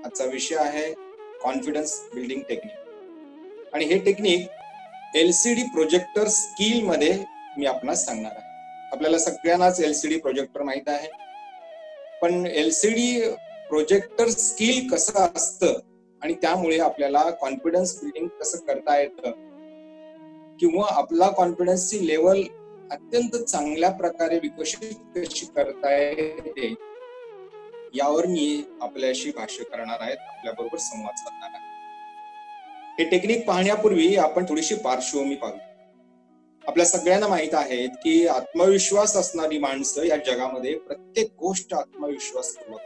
आजचा विषय आहे कॉन्फिडन्स बिल्डिंग टेक्निक. आणि हे टेक्निक LCD प्रोजेक्टर स्किल मध्ये मी आपणास सांगणार आहे. आपल्याला सगळ्यांनाच LCD प्रोजेक्टर माहित आहे, पण LCD प्रोजेक्टर स्किल कसं असतं आणि त्यामुळे आपल्याला कॉन्फिडन्स बिल्डिंग कसं करता येतं किंवा आपला कॉन्फिडन्सची लेवल अत्यंत चांगल्या प्रकारे विकसित कशी करता येते यावर मी आपल्याशी भाष्य करणार आहे, आपल्याबरोबर संवाद साधणार आहे. हे टेक्निक पाहण्यापूर्वी आपण थोडीशी पार्श्वभूमी पाहू. आपल्या सगळ्यांना माहित आहे की आत्मविश्वास असणारी माणसं या जगामध्ये प्रत्येक गोष्ट आत्मविश्वास पूर्वक.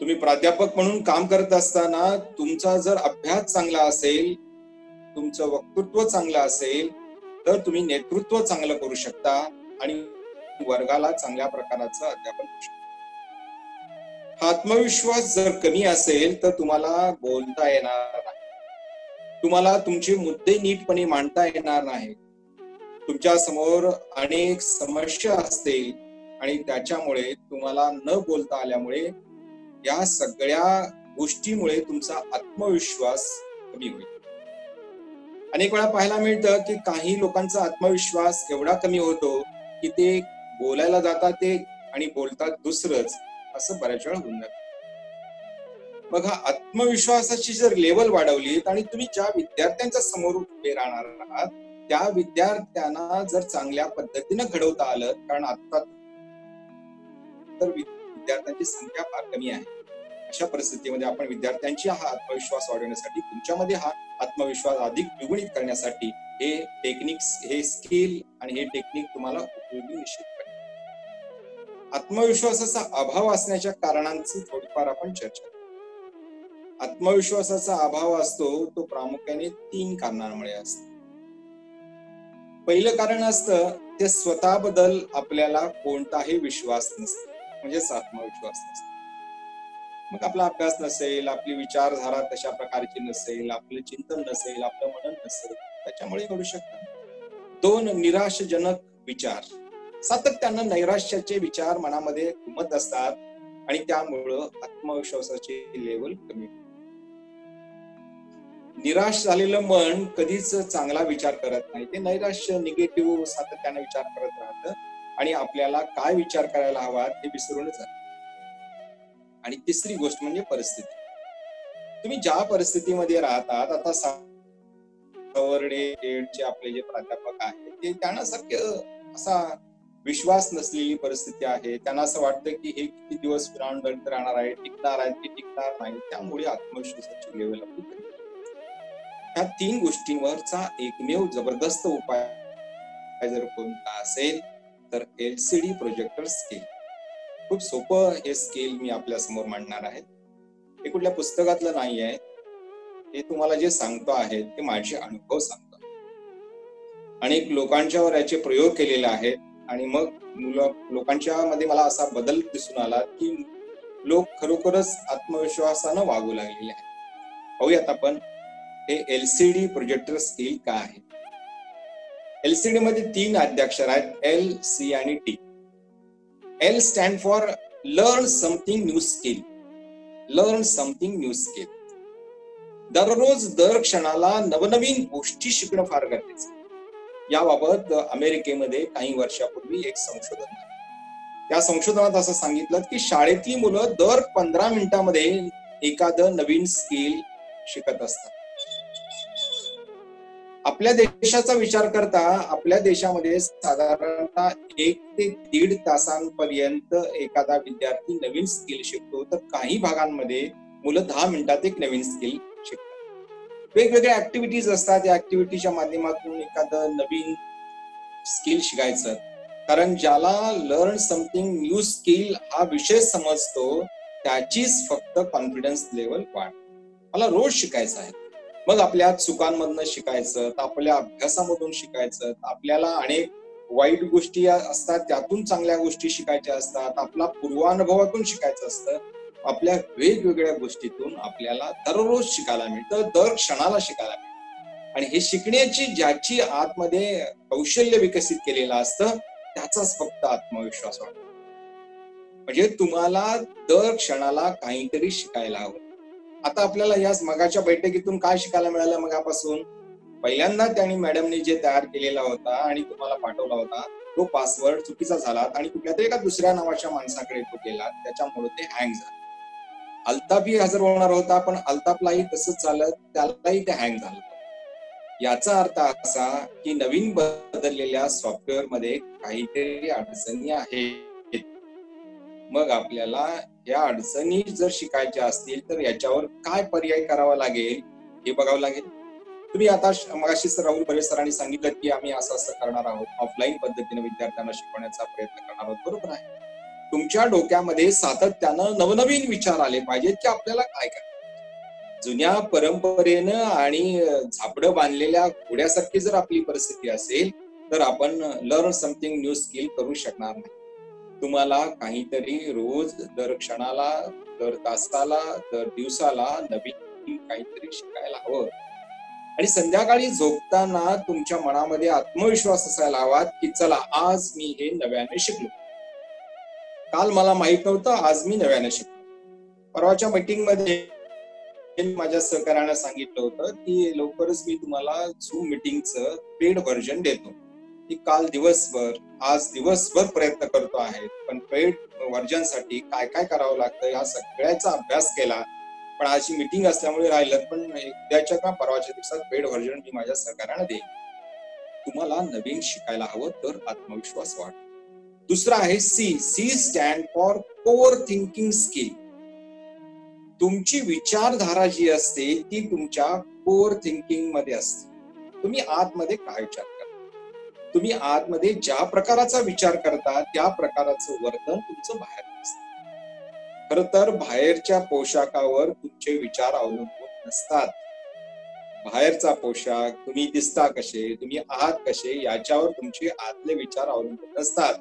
तुम्ही प्राध्यापक म्हणून काम करत असताना तुमचा जर अभ्यास चांगला असेल, तुमचं वक्तृत्व चांगलं असेल, तर तुम्ही नेतृत्व चांगलं करू शकता आणि वर्गाला चांगल्या प्रकारचं अध्यापन करू शकता. आत्मविश्वास जर कमी असेल तर तुम्हाला बोलता येणार नाही, तुम्हाला तुमचे मुद्दे नीटपणे मांडता येणार नाही, तुमच्या समोर अनेक समस्या असतील आणि त्याच्यामुळे तुम्हाला न बोलता आल्यामुळे या सगळ्या गोष्टीमुळे तुमचा आत्मविश्वास कमी होईल. अनेक वेळा पाहायला मिळतं की काही लोकांचा आत्मविश्वास एवढा कमी होतो की ते बोलायला जातात ते आणि बोलतात दुसरंच, असं बऱ्याच वेळा होऊन जातं. मग हा आत्मविश्वासाची जर लेवल वाढवली आणि तुम्ही ज्या विद्यार्थ्यांच्या समोर उभे राहणार आहात त्या विद्यार्थ्यांना जर चांगल्या पद्धतीनं घडवता आलं, कारण आता तर विद्यार्थ्यांची संख्या फार कमी आहे, अशा परिस्थितीमध्ये आपण विद्यार्थ्यांची हा आत्मविश्वास वाढवण्यासाठी, तुमच्यामध्ये हा आत्मविश्वास अधिक द्विगुणित करण्यासाठी हे टेक्निक्स, हे स्किल आणि हे टेक्निक तुम्हाला उपयोगी निश्चित करेल. आत्मविश्वासाचा अभाव असण्याच्या कारणांची थोडीफार आपण चर्चा करू. आत्मविश्वासाचा अभाव असतो तो प्रामुख्याने 3 कारणांमुळे असतो. पहिलं कारण असतं ते स्वतःबद्दल आपल्याला कोणताही विश्वास नसतो, म्हणजेच आत्मविश्वास नसतो. मग आपला अभ्यास नसेल, आपली विचारधारा तशा प्रकारची नसेल, आपलं चिंतन नसेल, आपलं मनन नसेल, त्याच्यामुळे घडू शकतात. 2 निराशजनक विचार, सातत्यानं नैराश्याचे विचार मनामध्ये घुमत असतात आणि त्यामुळं आत्मविश्वासाचे लेवल कमी. निराश झालेलं मन कधीच चांगला विचार करत नाही, ते नैराश्य, निगेटिव्ह सातत्यानं विचार करत राहतं आणि आपल्याला काय विचार करायला हवा ते विसरूनच जातं. आणि तिसरी गोष्ट म्हणजे परिस्थिती. तुम्ही ज्या परिस्थितीमध्ये राहतात, आता सवर्डेचे आपले जे प्राध्यापक आहेत ते त्यांना सारखं असा विश्वास नसलेली परिस्थिती आहे, त्यांना असं वाटतं की हे किती दिवस विरांडत राहणार आहे, टिकणार आहे की टिकणार नाही, त्यामुळे आत्मविश्वासाची लेवल आपली कमी. ह्या 3 गोष्टींवरचा एकमेव जबरदस्त उपाय जर कोणता असेल तर LCD प्रोजेक्टर स्किल. खूप सोपं हे स्किल मी आपल्या समोर मांडणार आहे. हे कुठल्या पुस्तकातलं नाही आहे, हे तुम्हाला जे सांगतो आहे ते माझे अनुभव सांगतो. अनेक लोकांच्यावर याचे प्रयोग केलेले आहेत आणि मग लोकांच्या मध्ये मला असा बदल दिसून आला की लोक खरोखरच आत्मविश्वासानं वागू लागलेले आहेत. पाहूयात आपण हे LCD प्रोजेक्टर स्किल काय आहे. LCD मध्ये 3 आद्याक्षर आहेत, L, C आणि T. L stand for learn something new skill. Learn something new skill. दररोज दर क्षणाला नवनवीन गोष्टी शिकणं फार गरजेचं. याबाबत अमेरिकेमध्ये काही वर्षापूर्वी एक संशोधन झालं. त्या संशोधनात असं सांगितलं की शाळेतली मुलं दर 15 मिनिटांमध्ये एखादं नवीन स्किल शिकत असतात. आपल्या देशाचा विचार करता आपल्या देशामध्ये साधारणतः 1 ते 1.5 तासांपर्यंत एखादा विद्यार्थी नवीन स्किल शिकतो, तर काही भागांमध्ये मुलं 10 मिनिटात एक नवीन स्किल शिकतात. वेगवेगळ्या ऍक्टिव्हिटीज असतात, या ऍक्टिव्हिटीच्या माध्यमातून एखादं नवीन स्किल शिकायचं. कारण ज्याला लर्न समथिंग न्यू स्किल हा विषय समजतो त्याचीच फक्त कॉन्फिडन्स लेवल वाढ. मला रोज शिकायचं आहे, मग आपल्या चुकांमधनं शिकायचं, आपल्या अभ्यासामधून शिकायचं, आपल्याला अनेक वाईट गोष्टी असतात त्यातून चांगल्या गोष्टी शिकायच्या असतात, आपला पूर्वानुभवातून शिकायचं असतं, आपल्या वेगवेगळ्या गोष्टीतून आपल्याला दररोज शिकायला मिळतं, दर क्षणाला शिकायला मिळतं. आणि हे शिकण्याची ज्याची आतमध्ये कौशल्य विकसित केलेलं असतं त्याचाच फक्त आत्मविश्वास वाढतो. म्हणजे तुम्हाला दर क्षणाला काहीतरी शिकायला हवं. आता आपल्याला या मगाच्या बैठकीतून काय शिकायला मिळालं? मगापासून पहिल्यांदा त्यांनी मॅडमने जे तयार केलेला होता आणि तुम्हाला पाठवला होता तो पासवर्ड चुकीचा झाला आणि कुठल्या तरी एका दुसऱ्या नावाच्या माणसाकडे तो गेला, त्याच्यामुळे ते हँग झालं. अल्ताफही हजर होणार होता, पण अल्ताफलाही तसंच झालं, त्यालाही ते हँग झालं. याचा अर्थ असा की नवीन बदललेल्या सॉफ्टवेअर मध्ये काहीतरी अडचणी आहेत. मग आपल्याला या अडचणी जर शिकायच्या असतील तर याच्यावर काय पर्याय करावा लागेल हे बघावं लागेल. तुम्ही आता मगाशी राहुल बरे सरांनी सांगितलं की आम्ही असं असं करणार आहोत, ऑफलाईन पद्धतीने विद्यार्थ्यांना शिकवण्याचा प्रयत्न करणार आहोत. बरोबर आहे. तुमच्या डोक्यामध्ये सातत्यानं नवनवीन विचार आले पाहिजेत की आपल्याला काय करायचं. जुन्या परंपरेनं आणि झापडं बांधलेल्या घोड्यासारखी जर आपली परिस्थिती असेल तर आपण लर्न समथिंग न्यू स्किल करू शकणार नाही. तुम्हाला काहीतरी रोज, दर क्षणाला, दर तासाला, दर दिवसाला नवीन काहीतरी शिकायला हवं. आणि संध्याकाळी झोपताना तुमच्या मनामध्ये आत्मविश्वास असायला हवा की चला आज मी हे नव्याने शिकलो. काल मला माहित नव्हतं, आज मी नव्याने शिकलो. परवाच्या मीटिंग मध्ये माझ्या सहकार्यानं सांगितलं होतं की लवकरच मी तुम्हाला झूम मीटिंगचं पेड व्हर्जन देतो. की काल दिवसभर, आज दिवसभर प्रयत्न करतो आहे, पण पेड व्हर्जनसाठी काय काय करावं लागतं या सगळ्याचा अभ्यास केला. पण अशी मीटिंग असल्यामुळे राहिलं, पण उद्याच्या का परवाच्या दिवसात पेड व्हर्जन मी माझ्या सहकार्यानं देईन. तुम्हाला नवीन शिकायला हवं तर आत्मविश्वास वाढ. दुसरा आहे C stand for core thinking skill. तुमची विचारधारा जी असते ती तुमच्या कोर थिंकिंग मध्ये असते. तुम्ही आतमध्ये काय विचार करता, तुम्ही आतमध्ये ज्या प्रकाराचा विचार करता त्या प्रकाराचं वर्तन तुमचं बाहेर असतं. खर तर बाहेरच्या पोशाखावर तुमचे विचार अवलंबून नसतात. बाहेरचा पोशाख, तुम्ही दिसता कसे, तुम्ही आहात कसे याच्यावर तुमचे आतले विचार अवलंबून नसतात.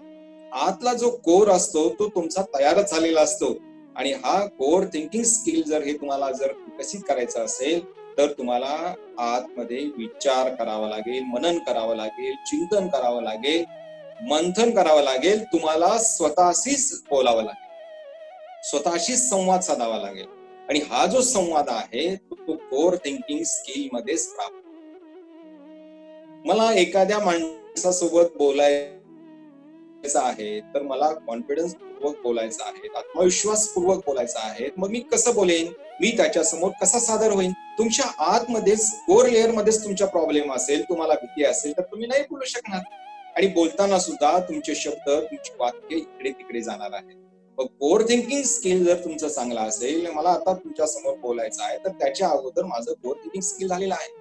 आतला जो कोर असतो तो तुमचा तयारच झालेला असतो. आणि हा कोर थिंकिंग स्किल जर हे तुम्हाला जर विकसित करायचं असेल तर तुम्हाला आतमध्ये विचार करावा लागेल, मनन करावं लागेल, चिंतन करावं लागेल, मंथन करावं लागेल. तुम्हाला स्वतःशीच बोलावं लागेल, स्वतःशीच संवाद साधावा लागेल. आणि हा जो संवाद आहे तो कोर थिंकिंग स्किल मध्येच प्राप्त. मला एखाद्या माणसासोबत बोलायचं आहे तर मला कॉन्फिडन्स पूर्वक बोलायचं आहे, आत्मविश्वास पूर्वक बोलायचं आहे. मग मी कसं बोलेन, मी त्याच्या समोर कसा सादर होईन? तुमच्या आतमध्येच कोर लेअर मध्येच तुमचा प्रॉब्लेम असेल, तुम्हाला भीती असेल तर तुम्ही नाही बोलू शकणार. आणि बोलताना सुद्धा तुमचे शब्द, तुमची वाक्य इकडे तिकडे जाणार आहेत. मग कोर थिंकिंग स्किल जर तुमचं चांगलं असेल, मला आता तुमच्या समोर बोलायचं आहे तर त्याच्या अगोदर माझं कोर थिंकिंग स्किल झालेलं आहे.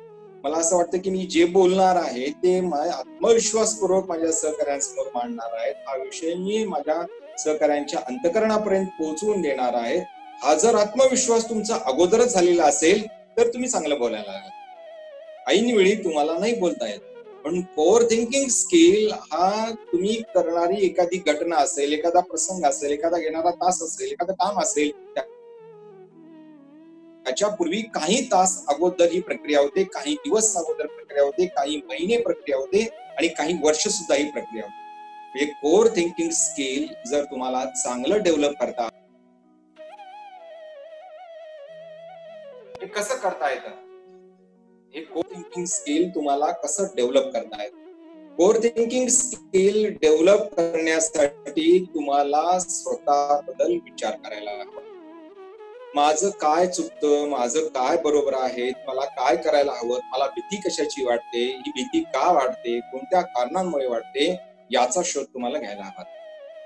मला असं वाटतं की मी जे बोलणार आहे ते आत्मविश्वासपूर्वक माझ्या सहकाऱ्यांसमोर मांडणार आहे. हा विषय मी माझ्या सहकाऱ्यांच्या अंतःकरणापर्यंत पोहोचवून देणार आहे. हा जर आत्मविश्वास तुमचा अगोदरच झालेला असेल तर तुम्ही चांगलं बोलायला लागेल. ऐनवेळी तुम्हाला नाही बोलता येत. पण कोर थिंकिंग स्किल हा तुम्ही करणारी एखादी घटना असेल, एखादा प्रसंग असेल, एखादा येणारा तास असेल, एखादं काम असेल, त्याच्यापूर्वी काही तास अगोदर ही प्रक्रिया होते, काही दिवस अगोदर प्रक्रिया होते, काही महिने प्रक्रिया होते आणि काही वर्ष सुद्धा ही प्रक्रिया होते. म्हणजे कोर थिंकिंग स्किल जर तुम्हाला चांगलं डेव्हलप करता, हे कसं करता येतं? हे कोर थिंकिंग स्किल तुम्हाला कसं डेव्हलप करता येतं? कोर थिंकिंग स्किल डेव्हलप करण्यासाठी तुम्हाला स्वतःबद्दल विचार करायला हवा. माझं काय चुकतं, माझं काय बरोबर आहे, मला काय करायला हवं, मला भीती कशाची वाटते, ही भीती का वाटते, कोणत्या कारणांमुळे वाटते, याचा शोध तुम्हाला घ्यायला हवा.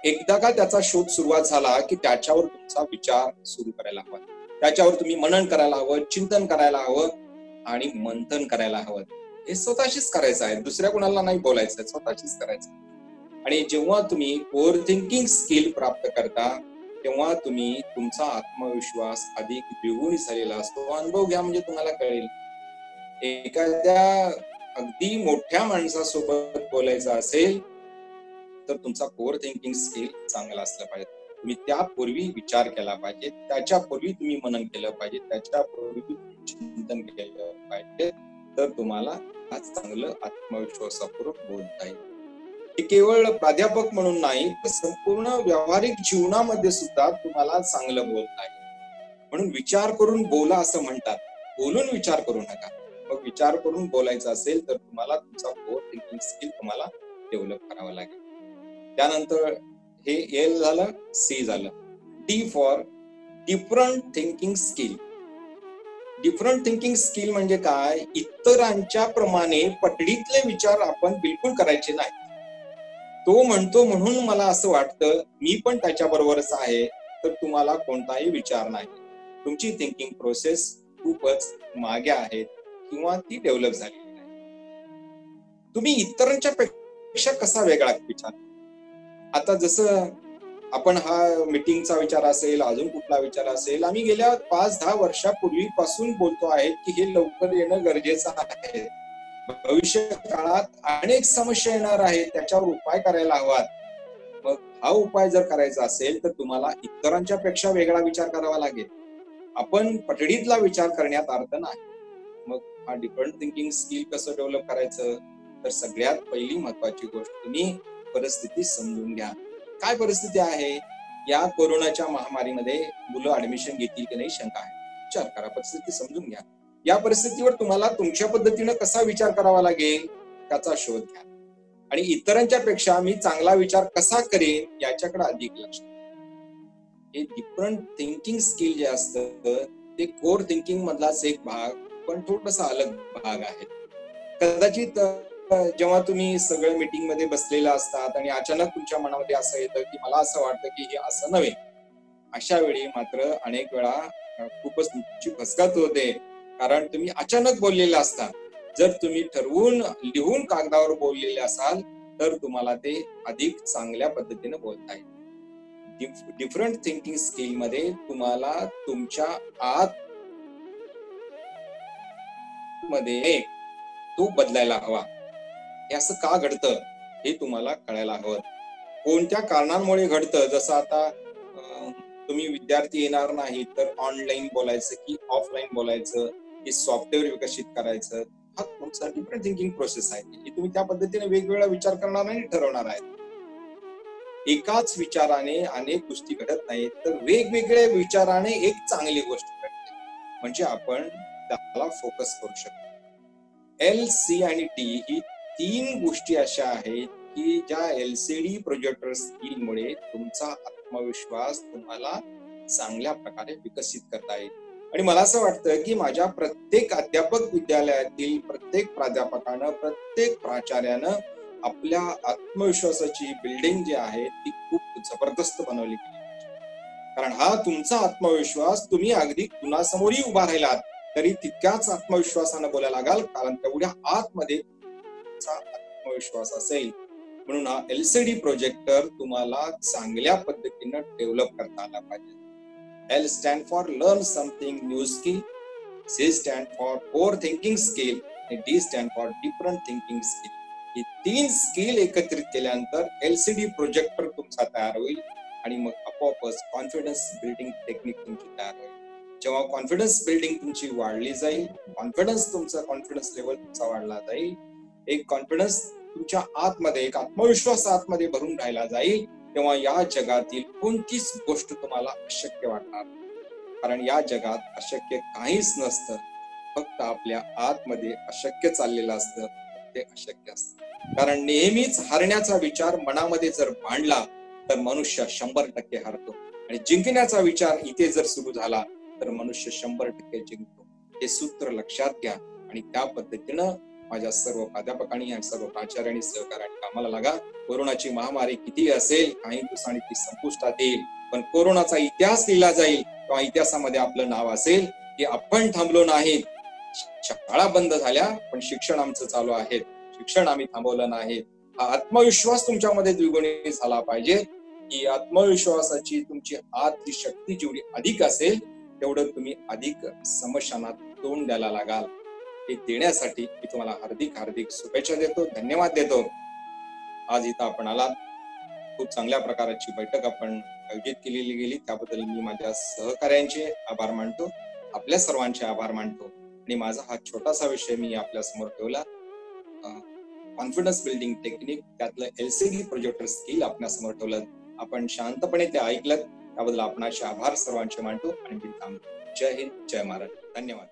एकदा का त्याचा शोध सुरुवात झाला की त्याच्यावर तुमचा विचार सुरू करायला हवा, त्याच्यावर तुम्ही मनन करायला हवं, चिंतन करायला हवं आणि मंथन करायला हवं. हे स्वतःशीच करायचं आहे, दुसऱ्या कोणाला नाही बोलायचं, स्वतःशीच करायचं. आणि जेव्हा तुम्ही कोर थिंकिंग स्किल प्राप्त करता तेव्हा तुम्ही तुमचा आत्मविश्वास अधिक द्विगुणित झालेला असतो. अनुभव घ्या म्हणजे तुम्हाला कळेल. एखाद्या अगदी मोठ्या माणसासोबत बोलायचं असेल तर तुमचा कोर थिंकिंग स्किल चांगला असला पाहिजे. तुम्ही त्यापूर्वी विचार केला पाहिजे, त्याच्यापूर्वी तुम्ही मनन केलं पाहिजे, त्याच्यापूर्वी चिंतन केलं पाहिजे, तर तुम्हाला आज चांगलं आत्मविश्वासपूर्वक बोलता येईल. हे केवळ प्राध्यापक म्हणून नाही, तर संपूर्ण व्यावहारिक जीवनामध्ये सुद्धा तुम्हाला चांगलं बोलता येईल. म्हणून विचार करून बोला असं म्हणतात, बोलून विचार करू नका. मग विचार करून बोलायचं असेल तर तुम्हाला तुमचा कोर थिंकिंग स्किल तुम्हाला डेव्हलप करावं लागेल. त्यानंतर हे एल झालं, सी झालं. D for different thinking skill. Different thinking skill म्हणजे काय? इतरांच्या प्रमाणे पटडीतले विचार आपण बिलकुल करायचे नाही. तो म्हणतो म्हणून मला असं वाटतं, मी पण त्याच्या बरोबरच आहे, तर तुम्हाला कोणताही विचार नाही. तुमची थिंकिंग प्रोसेस खूपच मागे आहे किंवा ती डेव्हलप झालेली नाही. तुम्ही इतरांच्या पेक्षा कसा वेगळा विचार? आता जसं आपण हा मीटिंगचा विचार असेल, अजून कुठला विचार असेल, आम्ही गेल्या 5-10 वर्षापूर्वीपासून बोलतो आहे की हे लवकर येणं गरजेचं आहे. भविष्य काळात अनेक समस्या येणार आहेत, त्याच्यावर उपाय करायला हवात. मग हा उपाय जर करायचा असेल तर तुम्हाला इतरांच्या पेक्षा वेगळा विचार करावा लागेल. आपण पटडीतला विचार करण्यात अर्थ नाही. मग हा डिफरंट थिंकिंग स्किल कसं डेव्हलप करायचं? तर सगळ्यात पहिली महत्वाची गोष्ट, तुम्ही परिस्थिती समजून घ्या. काय परिस्थिती आहे? या कोरोनाच्या महामारीमध्ये मुलं ऍडमिशन घेतील की नाही शंका आहे. विचार करा, परिस्थिती समजून घ्या. या परिस्थितीवर तुम्हाला तुमच्या पद्धतीनं कसा विचार करावा लागेल त्याचा शोध घ्या. आणि इतरांच्या पेक्षा मी चांगला विचार कसा करेन याच्याकडे अधिक लक्ष द्या. हे डिफरंट थिंकिंग स्किल जे असतं ते कोर थिंकिंग मधलाच एक भाग, पण थोडासा अलग भाग आहे. कदाचित जेव्हा तुम्ही सगळं मीटिंग मध्ये बसलेला असतात आणि अचानक तुमच्या मनामध्ये असं येतं की मला असं वाटतं की हे असं नव्हे, अशा वेळी मात्र अनेक वेळा खूपच तुमची फसगत होते, कारण तुम्ही अचानक बोललेले असता. जर तुम्ही ठरवून लिहून कागदावर बोललेले असाल तर तुम्हाला ते अधिक चांगल्या पद्धतीने बोलता येईल. डिफरंट थिंकिंग स्किल मध्ये तुम्हाला तुमच्या आत मध्ये तो बदलायला हवा. हे असं का घडतं हे तुम्हाला कळायला हवं. कोणत्या कारणांमुळे घडतं? जसं आता तुम्ही विद्यार्थी येणार नाही तर ऑनलाईन बोलायचं की ऑफलाईन बोलायचं, की सॉफ्टवेअर विकसित करायचं, हा तुमचा डिफरंट थिंकिंग प्रोसेस आहे. की तुम्ही त्या पद्धतीने वेगवेगळा विचार करणार नाही, ठरवणार आहे. एकाच विचाराने अनेक गोष्टी घडत नाहीत, तर वेगवेगळ्या विचाराने एक चांगली गोष्ट घडते. म्हणजे आपण त्याला फोकस करू शकतो. एल, सी आणि डी ही 3 गोष्टी अशा आहेत की ज्या LCD प्रोजेक्टर स्किलमुळे तुमचा आत्मविश्वास तुम्हाला चांगल्या प्रकारे विकसित करता येईल. आणि मला असं वाटतं की माझ्या प्रत्येक अध्यापक विद्यालयातील प्रत्येक प्राध्यापकानं, प्रत्येक प्राचार्यानं आपल्या आत्मविश्वासाची बिल्डिंग जी आहे ती खूप जबरदस्त बनवली गेली पाहिजे. कारण हा तुमचा आत्मविश्वास, तुम्ही अगदी कुणासमोरही उभा राहिलात तरी तितक्याच आत्मविश्वासानं बोलायला लागाल, कारण तेवढ्या आतमध्ये आत्मविश्वास असेल. म्हणून हा LCD प्रोजेक्टर तुम्हाला चांगल्या पद्धतीनं डेव्हलप करता आला पाहिजे. L stand for learn something new skill, C stand for core thinking skill आणि D stand for different thinking skill. He 3 skill एकत्रित केल्यानंतर LCD प्रोजेक्टर तुमचा तयार होईल आणि मग आपोआपच कॉन्फिडन्स बिल्डिंग टेक्निक तुमची तयार होईल. जेव्हा कॉन्फिडन्स बिल्डिंग तुमची वाढली जाईल, कॉन्फिडन्स लेवल तुमचा वाढला जाईल, एक कॉन्फिडन्स तुमच्या आतमध्ये, एक आत्मविश्वास आतमध्ये भरून राहिला जाईल, तेव्हा या जगातील कोणतीच गोष्ट तुम्हाला अशक्य वाटणार. कारण या जगात अशक्य काहीच नसतं, फक्त आपल्या आतमध्ये अशक्य चाललेलं असतं, ते अशक्य असतं. कारण नेहमीच हारण्याचा विचार मनामध्ये जर मांडला तर मनुष्य 100% हारतो, आणि जिंकण्याचा विचार इथे जर सुरू झाला तर मनुष्य 100% जिंकतो. हे सूत्र लक्षात घ्या आणि त्या पद्धतीनं माझ्या सर्व प्राध्यापकांनी आणि सर्व प्राचार्यांनी सहकार्याने कामाला लागा. कोरोनाची महामारी किती असेल, काही दिवसांनी ती संपुष्टात येईल, पण कोरोनाचा इतिहास लिहिला जाईल किंवा इतिहासामध्ये आपलं नाव असेल की आपण थांबलो नाही. शाळा बंद झाल्या पण शिक्षण आमचं चालू आहे, शिक्षण आम्ही थांबवलं नाही. हा आत्मविश्वास तुमच्यामध्ये द्विगुणित झाला पाहिजे. की आत्मविश्वासाची तुमची आतली शक्ती जेवढी अधिक असेल तेवढं तुम्ही अधिक समस्यांना तोंड द्यायला लागाल. हे देण्यासाठी मी तुम्हाला हार्दिक हार्दिक शुभेच्छा देतो, धन्यवाद देतो. आज इथं आपण आलात, खूप चांगल्या प्रकारची बैठक आपण आयोजित केलेली गेली, त्याबद्दल मी माझ्या सहकार्यांचे आभार मानतो, आपल्या सर्वांचे आभार मानतो. आणि माझा हा छोटासा विषय मी आपल्या समोर ठेवला. कॉन्फिडन्स बिल्डिंग टेक्निक, त्यातलं LCD प्रोजेक्टर स्किल आपल्यासमोर ठेवलं. आपण शांतपणे ते ऐकलं, त्याबद्दल आपणाचे आभार सर्वांचे मानतो आणि मी थांबतो. जय हिंद, जय महाराष्ट्र. धन्यवाद.